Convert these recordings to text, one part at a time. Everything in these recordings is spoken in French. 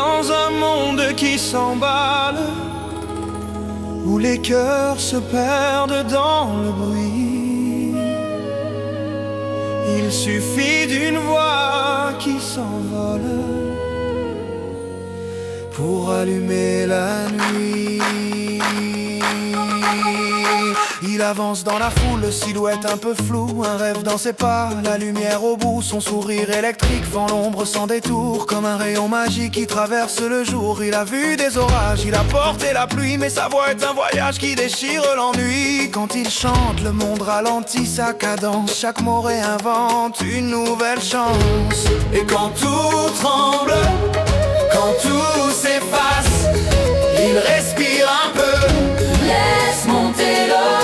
Dans un monde qui s'emballe, où les cœurs se perdent dans le bruit, il suffit d'une voix qui s'envole pour allumer la nuit. Il avance dans la foule, silhouette un peu floue, un rêve dans ses pas, la lumière au bout. Son sourire électrique fend l'ombre sans détour, comme un rayon magique qui traverse le jour. Il a vu des orages, il a porté la pluie, mais sa voix est un voyage qui déchire l'ennui. Quand il chante, le monde ralentit sa cadence, chaque mot réinvente une nouvelle chance. Et quand tout tremble, quand tout s'efface, il respire un peu, laisse monter l'odeur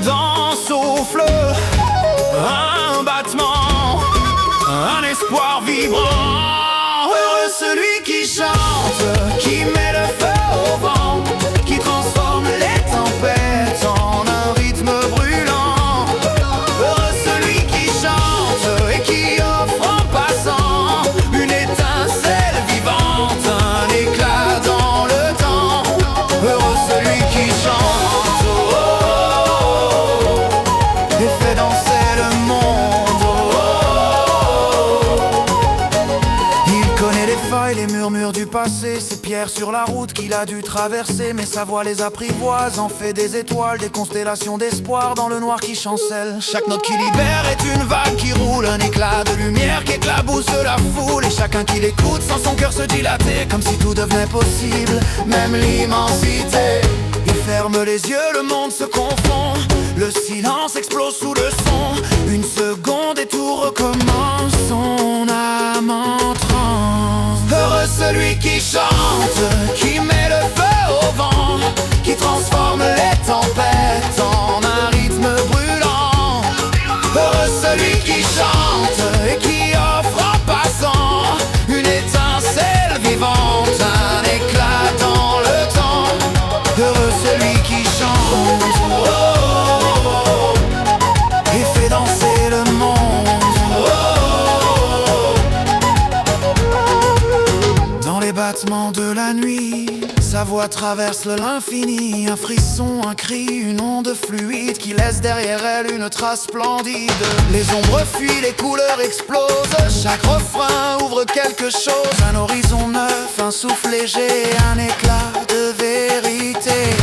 d'un souffle, un battement, un espoir vibrant. Heureux celui qui chante, qui met le feu au vent, qui transforme les tempêtes en un rythme brûlant. Heureux celui qui chante et qui offre en passant une étincelle vivante, un éclat dans le temps. Heureux celui qui chante, oh, oh, oh, et fait danser le monde, oh, oh, oh. Il connaît les failles, les murmures du passé, ces pierres sur la route qu'il a dû traverser, mais sa voix les apprivoise, en fait des étoiles, des constellations d'espoir dans le noir qui chancelle. Chaque note qui libère est une vague qui roule, un éclat de lumière qui éclabousse la foule. Et chacun qui l'écoute sent son cœur se dilater, comme si tout devenait possible, même l'immensité. Il ferme les yeux, le monde se confond, le silence explose sous le son. Une seconde et tout recommence, son âme en transe. Heureux celui qui chante, qui met le feu au vent, qui transforme les tempêtes en un rythme brûlant. Heureux celui qui chante et qui offre en passant une étincelle vivante, un éclat dans le temps. Heureux celui qui chante, oh, oh, oh, et fait danser le monde, oh, oh, oh. Dans les battements de la nuit, sa voix traverse l'infini, un frisson, un cri, une onde fluide qui laisse derrière elle une trace splendide. Les ombres fuient, les couleurs explosent, chaque refrain ouvre quelque chose, un horizon neuf, un souffle léger, un éclat de vérité.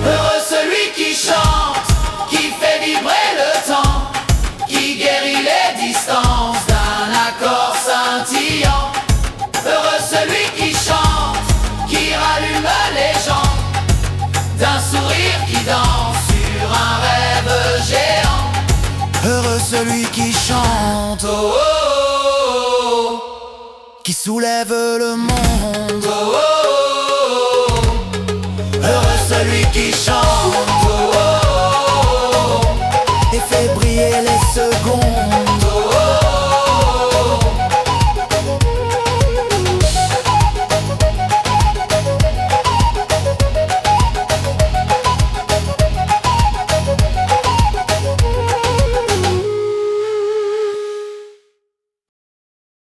Heureux celui qui chante, qui fait vibrer le temps, qui guérit les distances d'un accord scintillant. Heureux celui qui chante, qui rallume les gens, d'un sourire qui danse sur un rêve géant. Heureux celui qui chante, oh, oh, oh, qui soulève le monde.